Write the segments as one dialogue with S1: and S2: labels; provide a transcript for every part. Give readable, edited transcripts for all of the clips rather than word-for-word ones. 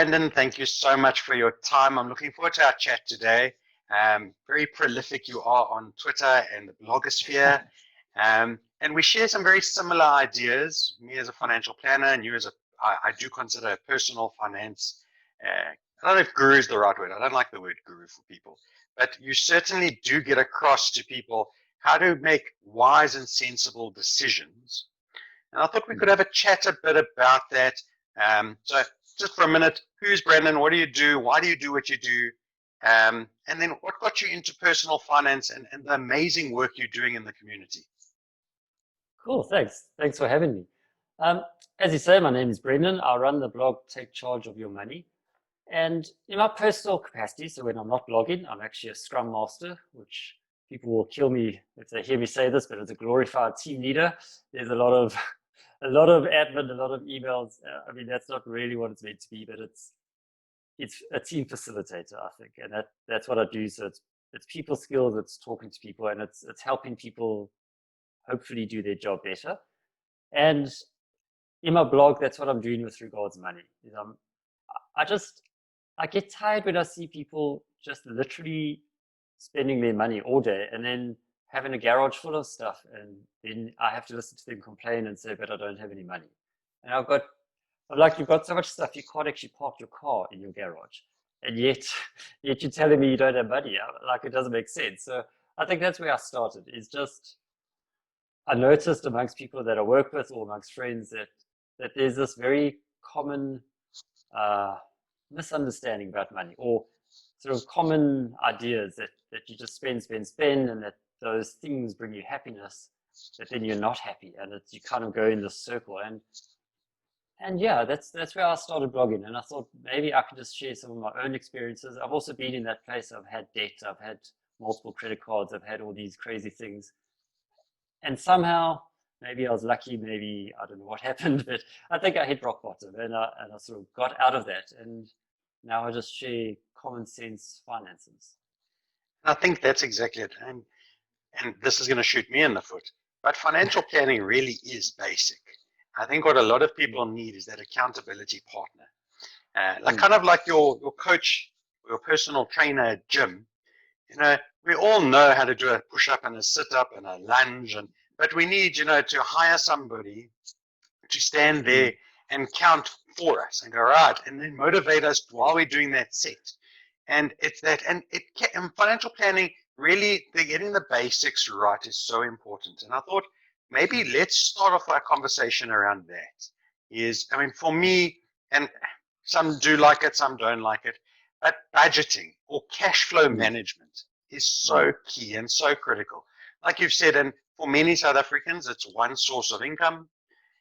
S1: Brandon, thank you so much for your time. I'm looking forward to our chat today. Very prolific you are on Twitter and the blogosphere. And we share some very similar ideas, me as a financial planner and you as I do consider a personal finance. I don't know if guru is the right word. I don't like the word guru for people. But you certainly do get across to people how to make wise and sensible decisions. And I thought we could have a chat a bit about that. So just for a minute, who's Brendan? What do you do? Why do you do what you do? And then what got you into personal finance and the amazing work you're doing in the community?
S2: Cool, thanks. Thanks for having me. Um, as you say, my name is Brendan. I run the blog Take Charge of Your Money. And in my personal capacity, so when I'm not blogging, I'm actually a scrum master, which people will kill me if they hear me say this, but as a glorified team leader, there's a lot of a lot of admin, a lot of emails. I mean, that's not really what it's meant to be, but it's a team facilitator, I think, and that's what I do. So it's people skills, it's talking to people, and it's helping people hopefully do their job better. And in my blog, that's what I'm doing with regards to money. Is I just I get tired when I see people just literally spending their money all day and then having a garage full of stuff, and then I have to listen to them complain and say, but I don't have any money. And I'm like, you've got so much stuff, you can't actually park your car in your garage. And yet, yet you're telling me you don't have money. Like, it doesn't make sense. So I think that's where I started, is just, I noticed amongst people that I work with or amongst friends that there's this very common uh, misunderstanding about money, or sort of common ideas that you just spend, and that those things bring you happiness, but then you're not happy, and you kind of go in this circle. And yeah, that's where I started blogging, and I thought maybe I could just share some of my own experiences. I've also been in that place. I've had debt, I've had multiple credit cards, I've had all these crazy things, and somehow maybe I was lucky, maybe I don't know what happened, but I think I hit rock bottom, and I sort of got out of that, and now I just share common sense finances.
S1: I think that's exactly it. And this is going to shoot me in the foot. But financial planning really is basic. I think what a lot of people
S2: Mm,
S1: need is that accountability partner. Like
S2: mm,
S1: kind of like your coach, your personal trainer at gym. You know, we all know how to do a push up and a sit up and a lunge, but we need, to hire somebody to stand there
S2: mm,
S1: and count for us and go, right, and then motivate us while we're doing that set. And it's that, and financial planning, really, they're getting the basics right is so important. And I thought maybe
S2: mm,
S1: let's start off our conversation around that. I mean, for me, and some do like it, some don't like it, but budgeting or cash flow
S2: mm,
S1: management is so
S2: mm.
S1: key and so critical. Like you've said, and for many South Africans, it's one source of income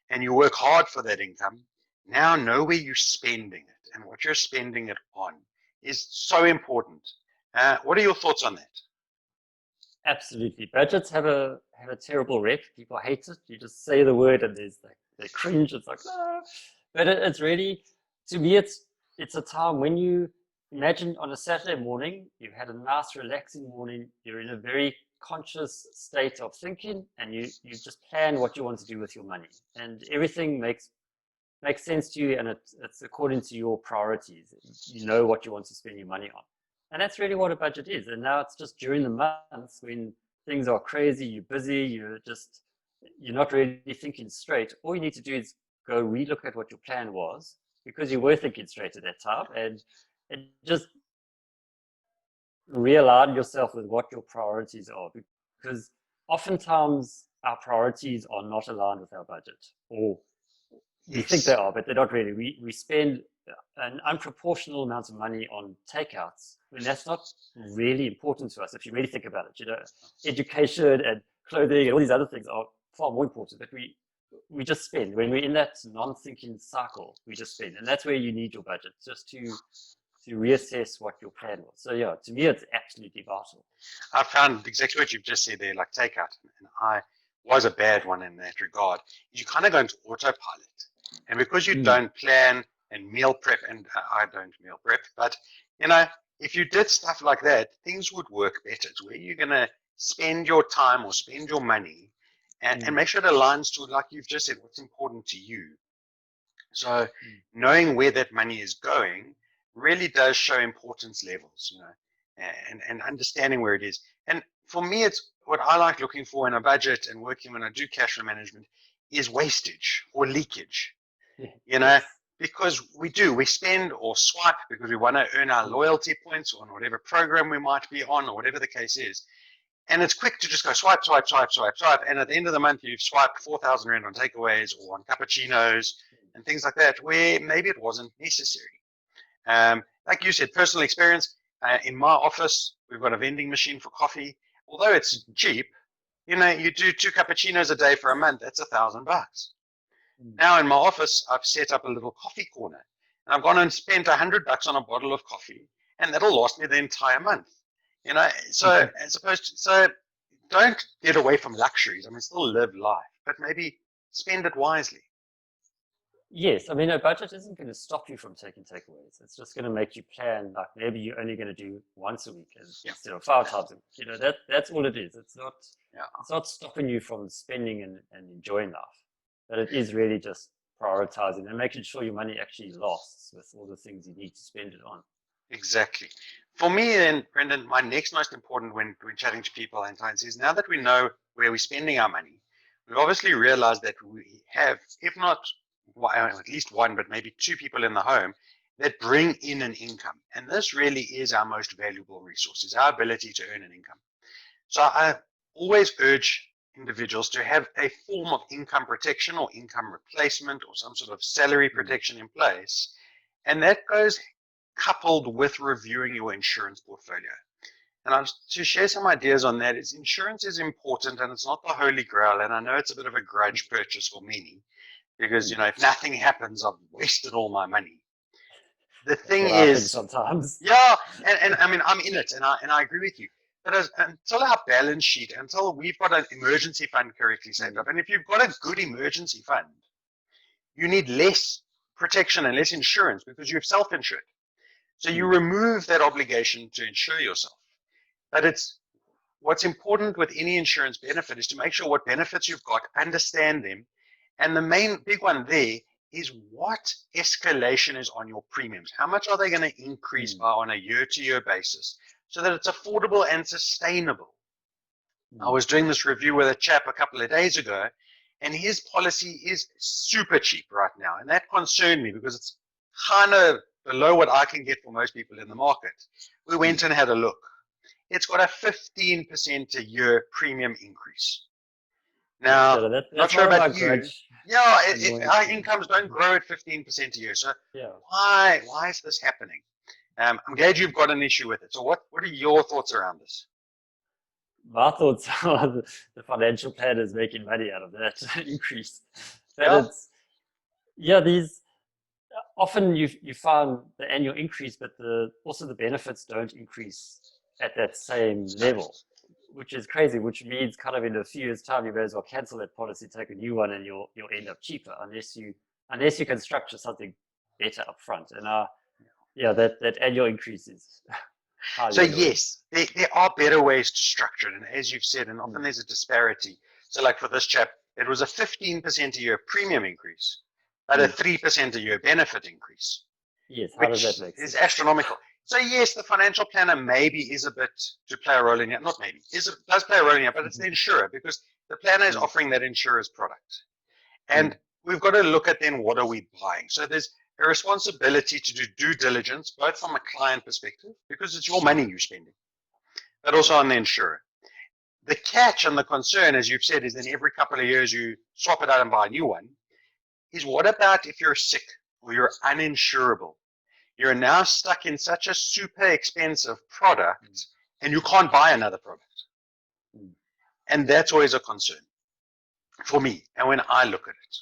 S1: and you work hard for that income. Now know where you're spending it and what you're spending it on is so important. What are your thoughts on that?
S2: Absolutely. Budgets have a terrible rep. People hate it. You just say the word and there's like they cringe. It's like, ah. But it's really, to me, it's a time when you imagine on a Saturday morning, you've had a nice relaxing morning, you're in a very conscious state of thinking, and you just plan what you want to do with your money. And everything makes sense to you, and it's according to your priorities. You know what you want to spend your money on. And that's really what a budget is. And now it's just during the months when things are crazy, you're busy, you're not really thinking straight. All you need to do is go relook at what your plan was, because you were thinking straight at that time, and just realign yourself with what your priorities are, because oftentimes our priorities are not aligned with our budget, or we think they
S1: Yes.
S2: are, but they're not really. We spend an unproportional amount of money on takeouts. I mean, that's not really important to us if you really think about it. Education and clothing and all these other things are far more important, but we just spend. When we're in that non-thinking cycle, we just spend. And that's where you need your budget, just to reassess what your plan was. So yeah, to me, it's absolutely vital.
S1: I found exactly what you've just said there, like takeout. And I was a bad one in that regard. You kind of go into autopilot. And because you
S2: Mm,
S1: don't plan and meal prep, and I don't meal prep, but you know, if you did stuff like that, things would work better. It's where you're going to spend your time or spend your money and
S2: mm,
S1: make sure it aligns to, like you've just said, what's important to you. So knowing where that money is going really does show importance levels, and understanding where it is. And for me, it's what I like looking for in a budget and working when I do cash flow management is wastage or leakage,
S2: Yes.
S1: because we spend or swipe because we want to earn our loyalty points on whatever program we might be on or whatever the case is. And it's quick to just go swipe, swipe, swipe, swipe, swipe. And at the end of the month, you've swiped 4,000 Rand on takeaways or on cappuccinos and things like that, where maybe it wasn't necessary. Like you said, personal experience. In my office, we've got a vending machine for coffee. Although it's cheap, you do 2 cappuccinos a day for a month, that's $1,000. Now in my office, I've set up a little coffee corner. And I've gone and spent $100 on a bottle of coffee, and that'll last me the entire month. So as opposed to, so don't get away from luxuries. I mean, still live life, but maybe spend it wisely.
S2: Yes, I mean, a budget isn't going to stop you from taking takeaways. It's just going to make you plan, like maybe you're only going to do once a week instead of 5 times a week. That's all it is. It's not stopping you from spending and enjoying life, but it is really just prioritizing and making sure your money actually lasts with all the things you need to spend it on.
S1: Exactly. For me, then, Brendan, my next most important when chatting to people and clients is now that we know where we're spending our money, we've obviously realized that we have, if not at least one, but maybe 2 people in the home that bring in an income. And this really is our most valuable resource, is our ability to earn an income. So I always urge individuals to have a form of income protection or income replacement or some sort of salary protection in place. And that goes coupled with reviewing your insurance portfolio. And to share some ideas on that is insurance is important and it's not the holy grail. And I know it's a bit of a grudge purchase for many because, if nothing happens, I've wasted all my money. The thing
S2: That's what I think
S1: is,
S2: sometimes.
S1: yeah, and I mean, I'm in it and I agree with you. But until our balance sheet, until we've got an emergency fund correctly saved up, and if you've got a good emergency fund, you need less protection and less insurance because you've self-insured. So you remove that obligation to insure yourself. But what's important with any insurance benefit is to make sure what benefits you've got, understand them. And the main big one there is what escalation is on your premiums. How much are they going to increase by on a year-to-year basis so that it's affordable and sustainable? I was doing this review with a chap a couple of days ago, and his policy is super cheap right now. And that concerned me because it's kind of below what I can get for most people in the market. We went and had a look. It's got a 15% a year premium increase. Now, not sure about you. Yeah, our incomes don't grow at 15% a year. So why is this happening? I'm glad you've got an issue with it. So what are your thoughts around this?
S2: My thoughts are the financial planners making money out of that increase. These often you find the annual increase, but also the benefits don't increase at that same level, which is crazy, which means kind of in a few years' time, you may as well cancel that policy, take a new one, and you'll end up cheaper unless you can structure something better up front. And that annual increase is
S1: so yes, there are better ways to structure it. And as you've said, and often there's a disparity. So like for this chap, it was a 15% a year premium increase, but a 3% a year benefit increase.
S2: Yes, how does that make sense?
S1: Is astronomical. So yes, the financial planner maybe is a bit to play a role in it. Not maybe, does play a role in it, but it's the insurer because the planner is offering that insurer's product. And we've got to look at then what are we buying. So there's a responsibility to do due diligence, both from a client perspective, because it's your money you're spending, but also on the insurer. The catch and the concern, as you've said, is then every couple of years you swap it out and buy a new one, is what about if you're sick or you're uninsurable? You're now stuck in such a super expensive product and you can't buy another product. And that's always a concern for me and when I look at it.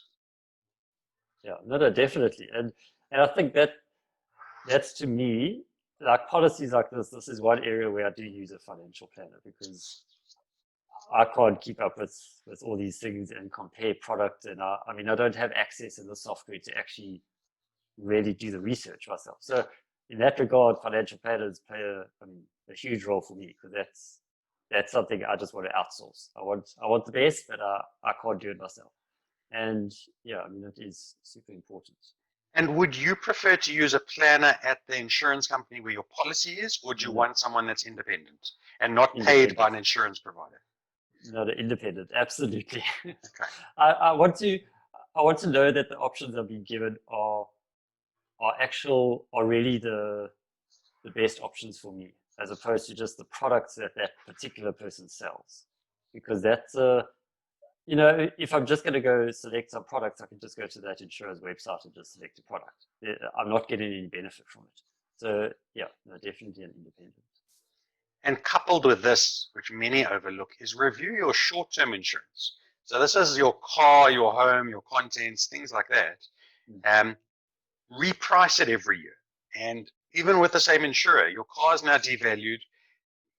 S2: Yeah, no, definitely. And I think that's to me, like policies like this is one area where I do use a financial planner because I can't keep up with all these things and compare product. And I don't have access in the software to actually really do the research myself. So in that regard, financial planners play a huge role for me because that's something I just want to outsource. I want the best, but I can't do it myself. And it is super important.
S1: And would you prefer to use a planner at the insurance company where your policy is, or do you
S2: No,
S1: want someone that's independent and not paid by
S2: independent.
S1: an insurance provider?
S2: No, the independent, absolutely.
S1: Okay.
S2: I want to know that the options I'm being given are really the best options for me, as opposed to just the products that that particular person sells. Because that's if I'm just going to go select some products, I can just go to that insurer's website and just select a product. I'm not getting any benefit from it. So yeah, no, definitely an independent.
S1: And coupled with this, which many overlook, is review your short-term insurance. So this is your car, your home, your contents, things like that.
S2: Mm.
S1: Um, Reprice it every year. And even with the same insurer, your car is now devalued.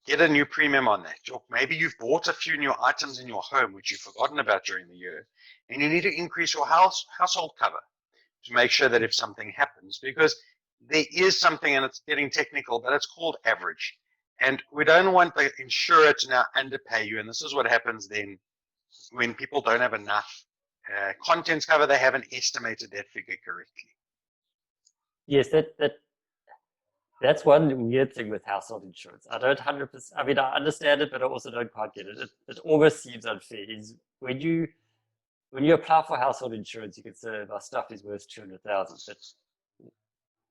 S1: Get a new premium on that. Maybe you've bought a few new items in your home which you've forgotten about during the year, and you need to increase your household cover to make sure that if something happens, because there is something, and it's getting technical, but it's called average. And we don't want the insurer to now underpay you. And this is what happens then when people don't have enough contents cover, they haven't estimated that figure correctly.
S2: Yes, that's one weird thing with household insurance. I don't 100%. I mean, I understand it, but I also don't quite get it. It almost seems unfair. Is when you apply for household insurance, you can say my stuff is worth 200,000,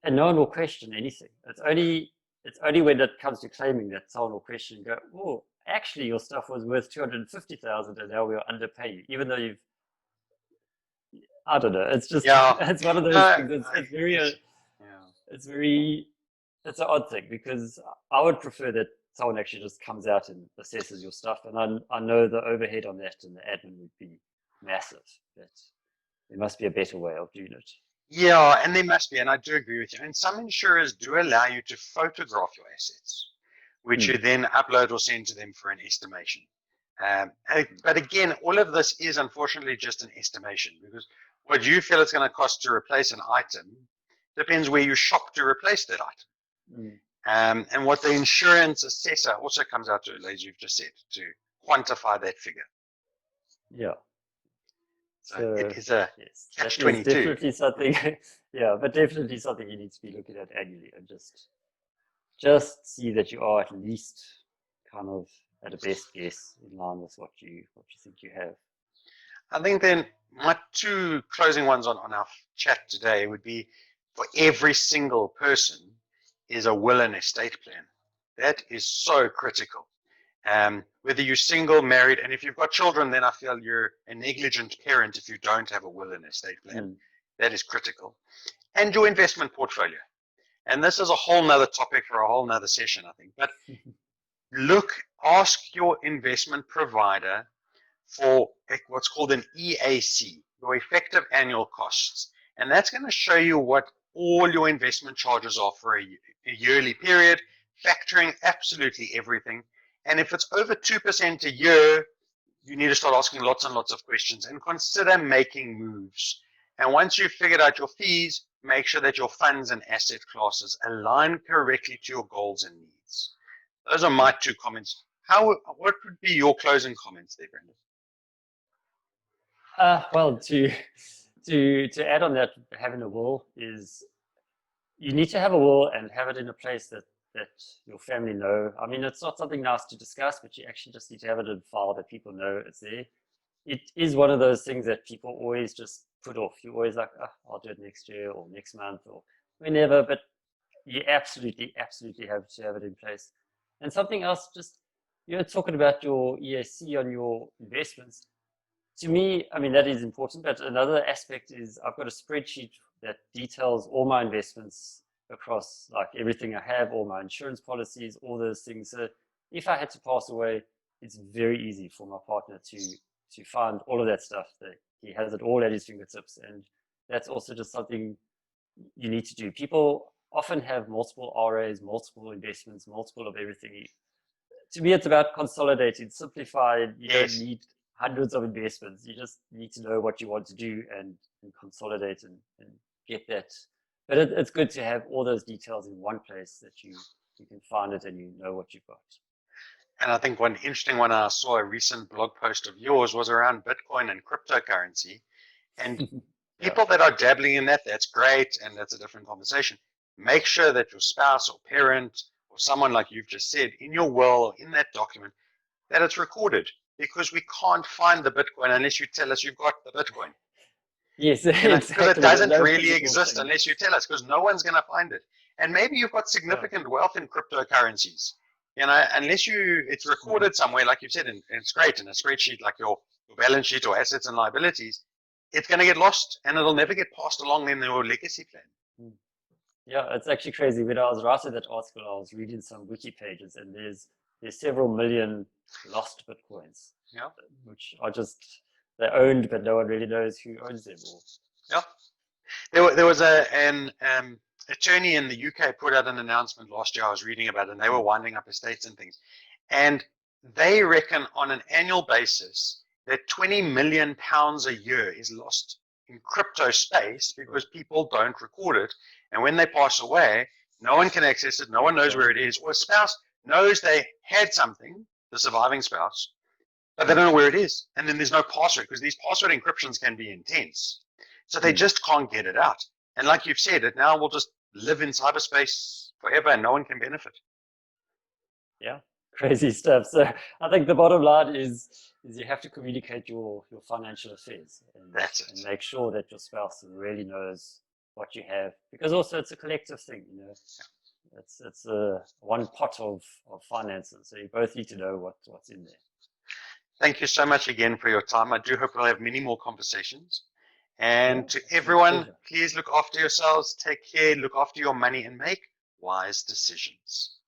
S2: and no one will question anything. It's only when it comes to claiming that someone will question and go, oh, actually your stuff was worth 250,000, and now we'll underpay you, even though you've. I don't know. It's just
S1: Yeah.
S2: it's one of those things.
S1: Yes. Yeah.
S2: It's very it's an odd thing because I would prefer that someone actually just comes out and assesses your stuff, and I know the overhead on that and the admin would be massive. But there must be a better way of doing it.
S1: Yeah, and there must be, and I do agree with you. And some insurers do allow you to photograph your assets, which
S2: Hmm.
S1: you then upload or send to them for an estimation. But again, all of this is unfortunately just an estimation, because what you feel it's going to cost to replace an item depends where you shop to replace that item.
S2: Hmm.
S1: And what the insurance assessor also comes out to, as you've just said, to quantify that figure.
S2: Yeah.
S1: So it
S2: So
S1: is a
S2: yes,
S1: catch
S2: that is
S1: 22.
S2: definitely something. Yeah, but definitely something you need to be looking at annually and just see that you are at least kind of at a best guess in line with what you think you have.
S1: I think then my two closing ones on our chat today would be, for every single person is a will and estate plan. That is so critical. Whether you're single, married, and if you've got children, then I feel you're a negligent parent if you don't have a will and estate plan.
S2: Mm.
S1: That is critical. And your investment portfolio. And this is a whole nother topic for a whole nother session, I think. But ask your investment provider for what's called an EAC, your effective annual costs. And that's going to show you what all your investment charges are for a yearly period, factoring absolutely everything. And if it's over 2% a year, you need to start asking lots and lots of questions and consider making moves. And once you've figured out your fees, make sure that your funds and asset classes align correctly to your goals and needs. Those are my two comments. What would be your closing comments there, Brendan?
S2: Well, to add on that, having a will is you need to have a will and have it in a place that your family know. I mean, it's not something nice to discuss, but you actually just need to have it in file that people know it's there. It is one of those things that people always just put off. You're always like, oh, I'll do it next year or next month or whenever, but you absolutely, absolutely have to have it in place. And something else, just talking about your EAC on your investments. To me, I mean, that is important, but another aspect is I've got a spreadsheet that details all my investments across like everything I have, all my insurance policies, all those things. So if I had to pass away, it's very easy for my partner to find all of that stuff. That he has it all at his fingertips, and that's also just something you need to do. People often have multiple RAs, multiple investments, multiple of everything. To me, it's about consolidating, simplifying. You don't
S1: Yes.
S2: need hundreds of investments. You just need to know what you want to do and consolidate and get that. But it's good to have all those details in one place that you can find it and you know what you've got.
S1: And I think one interesting one I saw, a recent blog post of yours, was around Bitcoin and cryptocurrency. And People that are dabbling in that, that's great, and that's a different conversation. Make sure that your spouse or parent or someone like you've just said in your will or in that document that it's recorded, because we can't find the Bitcoin unless you tell us you've got the Bitcoin.
S2: Yes,
S1: Because it
S2: exactly.
S1: doesn't
S2: No
S1: really
S2: physical
S1: exist
S2: thing.
S1: unless you tell us, because no one's going to find it. And maybe you've got significant wealth in cryptocurrencies. Unless it's recorded somewhere, like you said, and it's great in a spreadsheet like your balance sheet or assets and liabilities, it's going to get lost and it'll never get passed along in your legacy plan.
S2: Yeah, it's actually crazy. When I was writing that article, I was reading some wiki pages, and there's several million lost Bitcoins,
S1: Yeah.
S2: which are just, they're owned, but no one really knows who owns them all.
S1: Yeah. There was an attorney in the UK put out an announcement last year I was reading about it, and they were winding up estates and things. And they reckon on an annual basis that £20 million a year is lost in crypto space because people don't record it. And when they pass away, no one can access it, no one knows where it is, or a spouse knows they had something, the surviving spouse, but they don't know where it is. And then there's no password, because these password encryptions can be intense. So they just can't get it out. And like you've said, it now will just live in cyberspace forever and no one can benefit.
S2: Yeah, crazy stuff. So I think the bottom line is you have to communicate your financial affairs and make sure that your spouse really knows what you have, because also it's a collective thing, you know. It's a one pot of finances, so you both need to know what's in there.
S1: Thank you so much again for your time. I do hope we'll have many more conversations. And to everyone, please look after yourselves, take care, look after your money, and make wise decisions.